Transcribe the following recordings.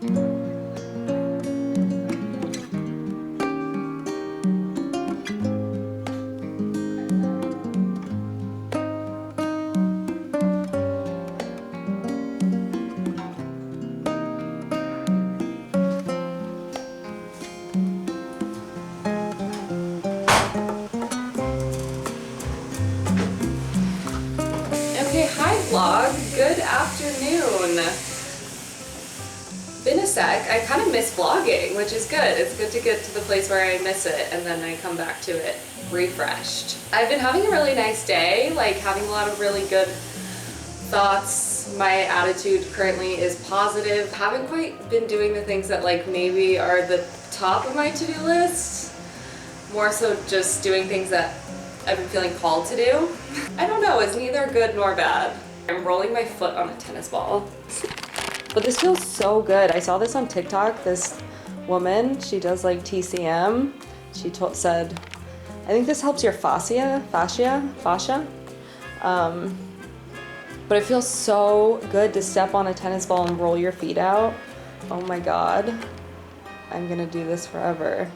Okay, hi vlog. Good afternoon. Been a sec. I kind of miss vlogging, which is good. It's good to get to the place where I miss it and then I come back to it refreshed. I've been having a really nice day, like having a lot of really good thoughts. My attitude currently is positive. Haven't quite been doing the things that like maybe are the top of my to-do list. More so just doing things that I've been feeling called to do. I don't know, it's neither good nor bad. I'm rolling my foot on a tennis ball. But this feels so good. I saw this on TikTok. This woman, she does like TCM. She said, I think this helps your fascia. But it feels so good to step on a tennis ball and roll your feet out. Oh my God, I'm gonna do this forever.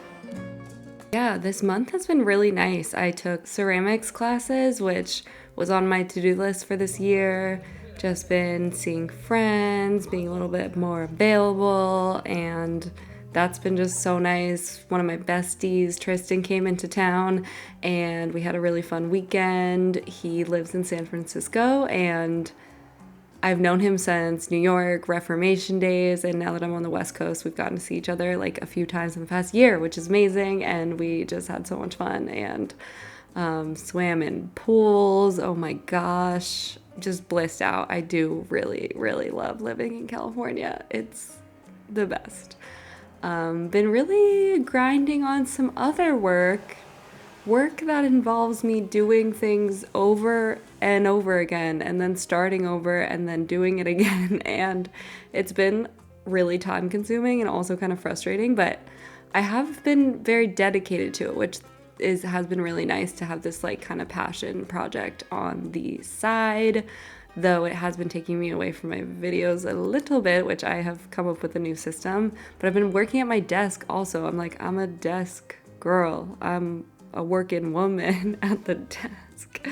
Yeah, this month has been really nice. I took ceramics classes, which was on my to-do list for this year. Just been seeing friends, being a little bit more available, and that's been just so nice. One of my besties, Tristan, came into town and we had a really fun weekend. He lives in San Francisco and I've known him since New York, Reformation days, and now that I'm on the West Coast, we've gotten to see each other like a few times in the past year, which is amazing, and we just had so much fun and swam in pools. Oh my gosh, just blissed out. I do really, really love living in California. It's the best. Been really grinding on some other work that involves me doing things over and over again and then starting over and then doing it again. And it's been really time consuming and also kind of frustrating, but I have been very dedicated to it, which has been really nice to have this like kind of passion project on the side, though it has been taking me away from my videos a little bit, which I have come up with a new system. But I've been working at my desk also. I'm a desk girl. I'm a working woman at the desk.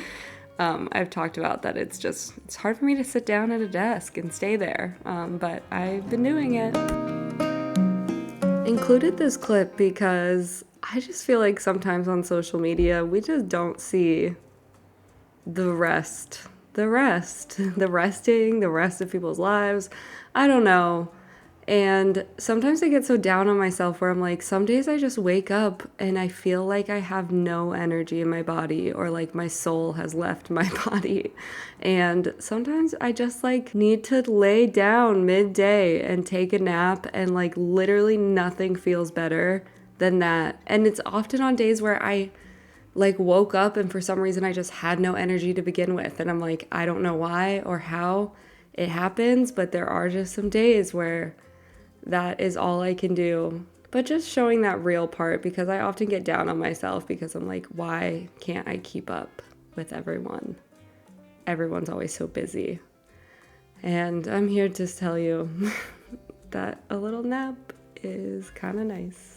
I've talked about that it's hard for me to sit down at a desk and stay there, but I've been doing it. Included this clip because I just feel like sometimes on social media we just don't see the rest of people's lives. I don't know. And sometimes I get so down on myself where I'm like, some days I just wake up and I feel like I have no energy in my body, or like my soul has left my body. And sometimes I just like need to lay down midday and take a nap, and like literally nothing feels better than that. And it's often on days where I like woke up and for some reason I just had no energy to begin with. And I'm like, I don't know why or how it happens, but there are just some days where that is all I can do. But just showing that real part, because I often get down on myself because I'm like, why can't I keep up with everyone? Everyone's always so busy. And I'm here to tell you that a little nap is kind of nice.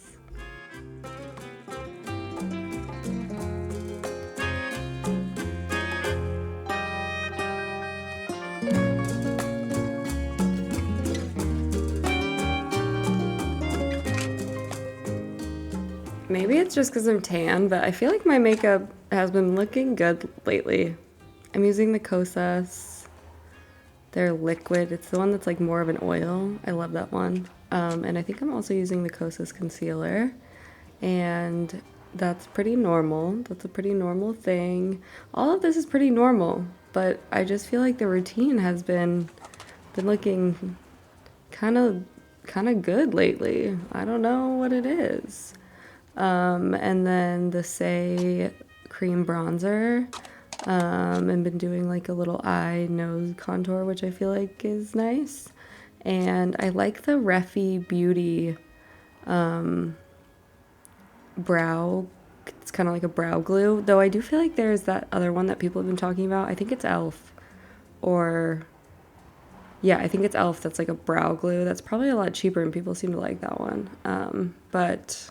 Maybe it's just because I'm tan, but I feel like my makeup has been looking good lately. I'm using the Kosas. They're liquid. It's the one that's like more of an oil. I love that one. And I think I'm also using the Kosas concealer. And that's pretty normal. That's a pretty normal thing. All of this is pretty normal, but I just feel like the routine has been looking kind of good lately. I don't know what it is. And then the Say cream bronzer, and been doing like a little eye nose contour, which I feel like is nice. And I like the Refi Beauty brow. It's kind of like a brow glue, though I do feel like there's that other one that people have been talking about. I think it's Elf, or Yeah, I think it's e.l.f. That's like a brow glue. That's probably a lot cheaper and people seem to like that one. But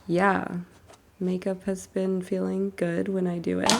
yeah, makeup has been feeling good when I do it.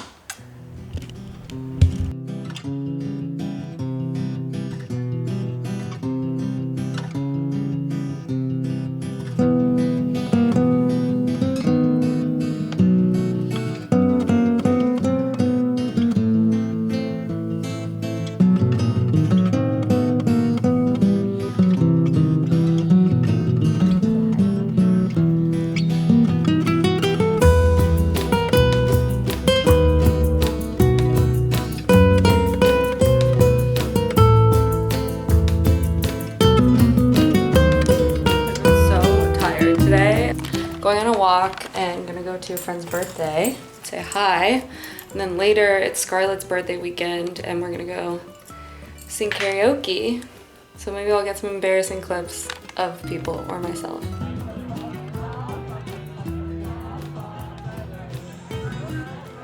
Going on a walk and gonna go to a friend's birthday, say hi, and then later it's Scarlett's birthday weekend and we're gonna go sing karaoke. So maybe I'll get some embarrassing clips of people or myself.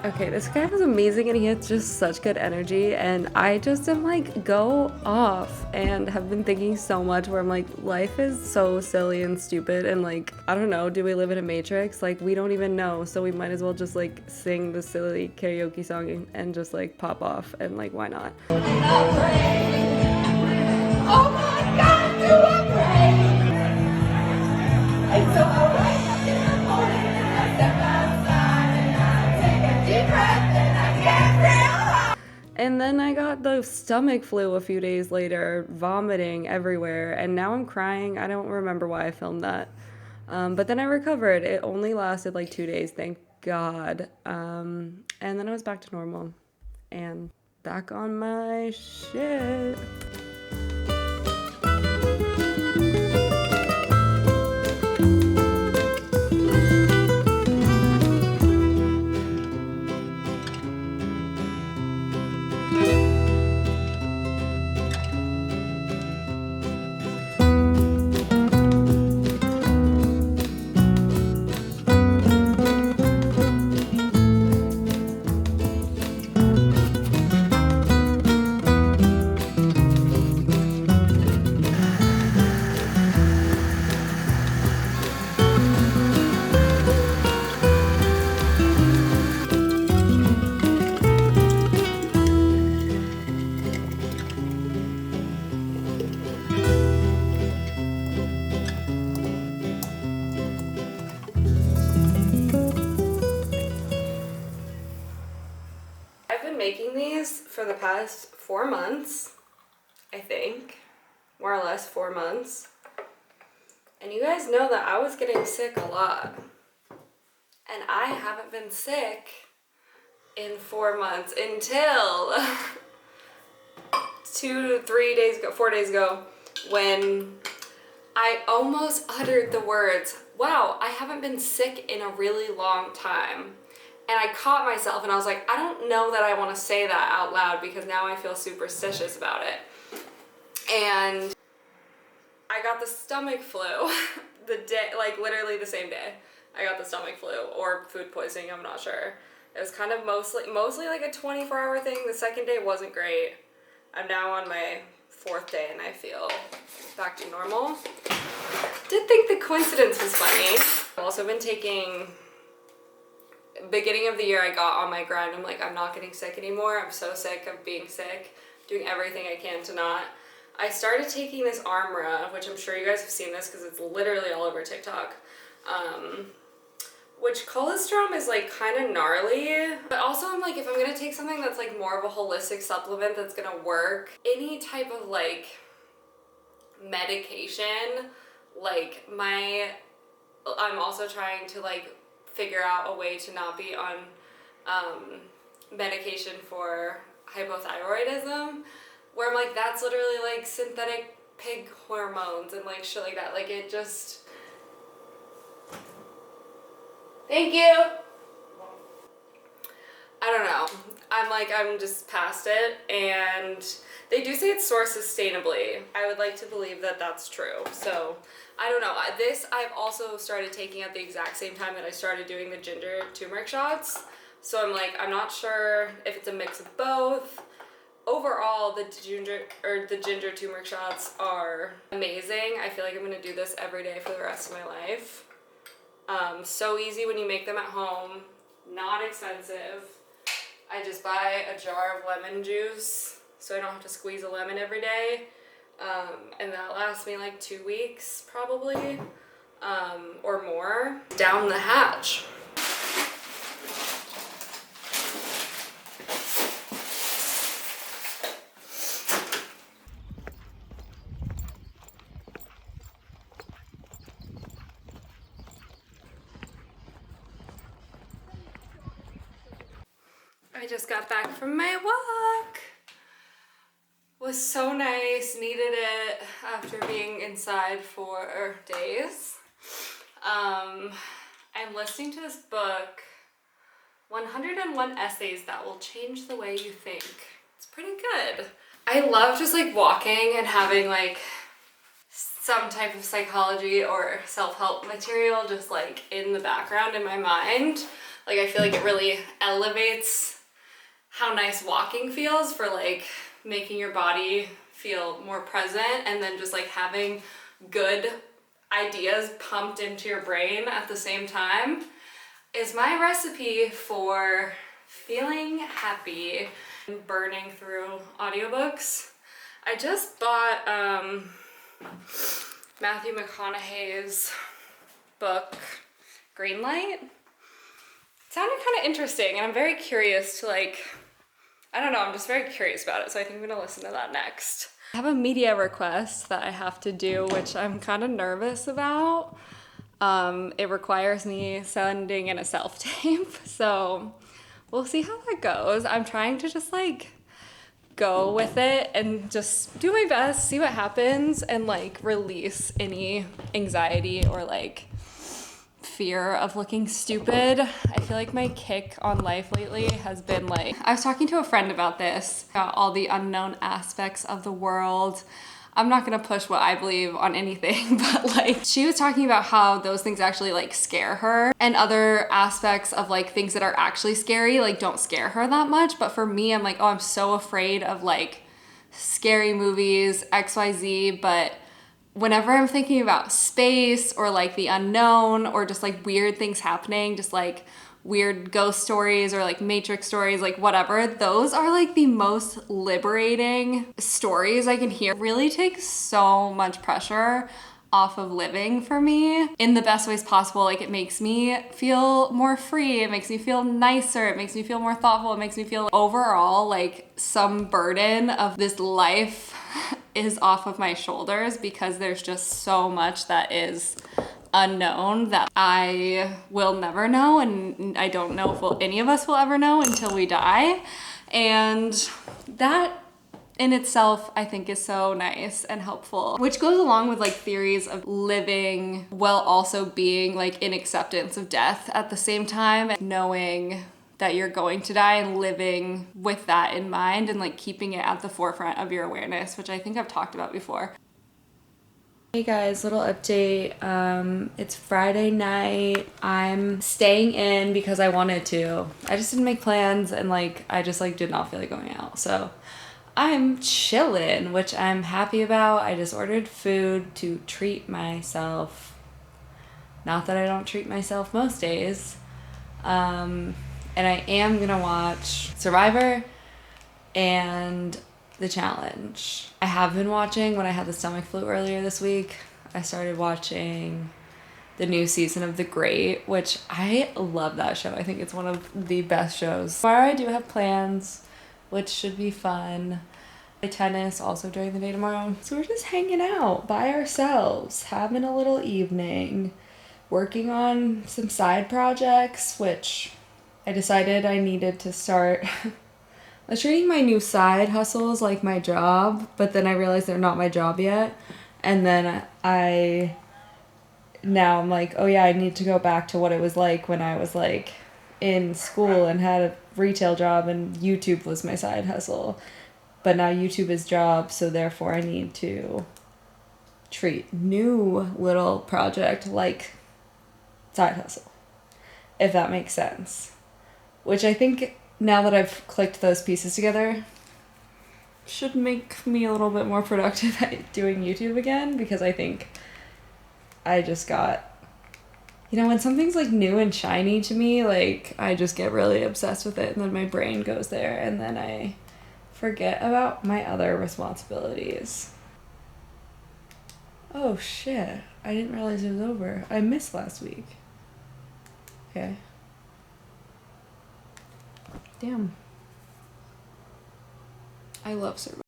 Okay, this guy was amazing and he had just such good energy and I just am like, go off, and have been thinking so much where I'm like, life is so silly and stupid and like, I don't know, do we live in a matrix? Like, we don't even know, so we might as well just like sing the silly karaoke song and just like pop off, and like, why not? Oh my God, do I pray? It's so alright in the morning and I step outside and I take a deep breath and I get real high. And then I got the stomach flu a few days later, vomiting everywhere, and now I'm crying. I don't remember why I filmed that. But then I recovered. It only lasted like 2 days, thank God. And then I was back to normal and back on my shit. Making these for the past 4 months, I think, more or less 4 months, and you guys know that I was getting sick a lot, and I haven't been sick in 4 months until 4 days ago, when I almost uttered the words, wow, I haven't been sick in a really long time. And I caught myself and I was like, I don't know that I want to say that out loud because now I feel superstitious about it. And I got the stomach flu the day, like literally the same day I got the stomach flu, or food poisoning, I'm not sure. It was kind of mostly like a 24-hour thing. The second day wasn't great. I'm now on my 4th day and I feel back to normal. Did think the coincidence was funny. I've also been taking, beginning of the year I got on my grind. I'm like, I'm not getting sick anymore. I'm so sick of being sick, doing everything I can to not. I started taking this Armra, which I'm sure you guys have seen this because it's literally all over TikTok. Which colostrum is like kind of gnarly, but also I'm like, if I'm gonna take something that's like more of a holistic supplement that's gonna work, any type of like medication, like I'm also trying to like figure out a way to not be on medication for hypothyroidism, where I'm like, that's literally like synthetic pig hormones and like shit like that. Like it just, thank you. I don't know. I'm just past it, and they do say it's sourced sustainably. I would like to believe that that's true. So I don't know. This I've also started taking at the exact same time that I started doing the ginger turmeric shots. So I'm like, I'm not sure if it's a mix of both. Overall, the ginger turmeric shots are amazing. I feel like I'm gonna do this every day for the rest of my life. So easy when you make them at home, not expensive. I just buy a jar of lemon juice so I don't have to squeeze a lemon every day. And that lasts me like 2 weeks probably, or more. Down the hatch. I just got back from my walk. Was so nice, needed it after being inside for days. I'm listening to this book, 101 Essays That Will Change the Way You Think. It's pretty good. I love just like walking and having like some type of psychology or self-help material just like in the background in my mind. Like I feel like it really elevates how nice walking feels for like making your body feel more present, and then just like having good ideas pumped into your brain at the same time is my recipe for feeling happy and burning through audiobooks. I just bought Matthew McConaughey's book, Greenlight. It sounded kind of interesting, and I'm very curious to like, I don't know, I'm just very curious about it, so I think I'm gonna listen to that next. I have a media request that I have to do, which I'm kind of nervous about. It requires me sending in a self-tape, so we'll see how that goes. I'm trying to just like go with it and just do my best, see what happens, and like release any anxiety or like fear of looking stupid. I feel like my kick on life lately has been like, I was talking to a friend about this, about all the unknown aspects of the world. I'm not gonna push what I believe on anything, but like she was talking about how those things actually like scare her, and other aspects of like things that are actually scary like don't scare her that much. But for me, I'm like, oh, I'm so afraid of like scary movies, XYZ, but whenever I'm thinking about space or like the unknown or just like weird things happening, just like weird ghost stories or like Matrix stories, like whatever, those are like the most liberating stories I can hear. It really takes so much pressure off of living for me in the best ways possible. Like it makes me feel more free, it makes me feel nicer, it makes me feel more thoughtful, it makes me feel overall like some burden of this life is off of my shoulders, because there's just so much that is unknown that I will never know, and I don't know if any of us will ever know until we die. And that in itself, I think, is so nice and helpful, which goes along with like theories of living while also being like in acceptance of death at the same time, knowing that you're going to die and living with that in mind and like keeping it at the forefront of your awareness, which I think I've talked about before. Hey guys, little update. It's Friday night. I'm staying in because I wanted to. I just didn't make plans, and like I just like did not feel like going out. So I'm chilling, which I'm happy about. I just ordered food to treat myself. Not that I don't treat myself most days. And I am gonna watch Survivor and The Challenge. I have been watching, when I had the stomach flu earlier this week, I started watching the new season of The Great, which I love that show. I think it's one of the best shows. Tomorrow I do have plans, which should be fun. I play tennis also during the day tomorrow. So we're just hanging out by ourselves, having a little evening, working on some side projects, which I decided I needed to start. I was treating my new side hustles like my job, but then I realized they're not my job yet. And then now I'm like, oh yeah, I need to go back to what it was like when I was like in school and had a retail job and YouTube was my side hustle. But now YouTube is job, so therefore I need to treat new little project like side hustle, if that makes sense. Which I think now that I've clicked those pieces together, should make me a little bit more productive at doing YouTube again, because I think I just got, you know, when something's like new and shiny to me, like I just get really obsessed with it, and then my brain goes there, and then I forget about my other responsibilities. Oh shit, I didn't realize it was over. I missed last week. Okay. Damn. I love Survivor.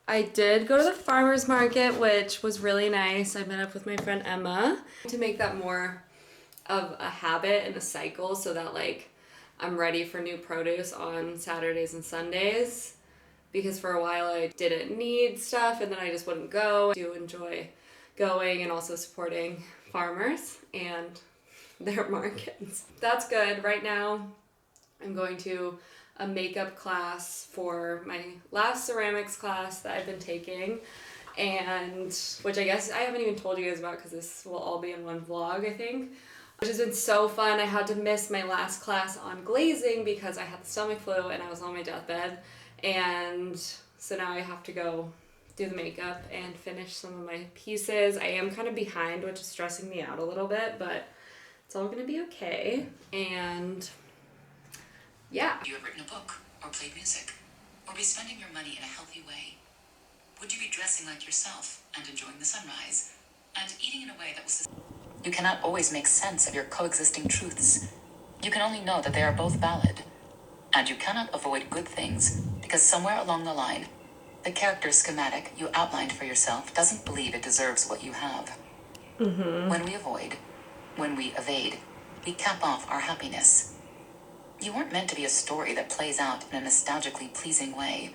I did go to the farmer's market, which was really nice. I met up with my friend Emma to make that more of a habit and a cycle, so that like I'm ready for new produce on Saturdays and Sundays, because for a while I didn't need stuff and then I just wouldn't go. I do enjoy going and also supporting farmers and their markets. That's good. Right now I'm going to a makeup class for my last ceramics class that I've been taking, and which I guess I haven't even told you guys about because this will all be in one vlog, I think, which has been so fun. I had to miss my last class on glazing because I had the stomach flu and I was on my deathbed, and so now I have to go do the makeup and finish some of my pieces. I am kind of behind, which is stressing me out a little bit, but it's all gonna be okay. And yeah. You have written a book, or played music, or be spending your money in a healthy way? Would you be dressing like yourself and enjoying the sunrise, and eating in a way that will You cannot always make sense of your coexisting truths. You can only know that they are both valid. And you cannot avoid good things, because somewhere along the line, the character schematic you outlined for yourself doesn't believe it deserves what you have. When we avoid, when we evade, we cap off our happiness. You weren't meant to be a story that plays out in a nostalgically pleasing way.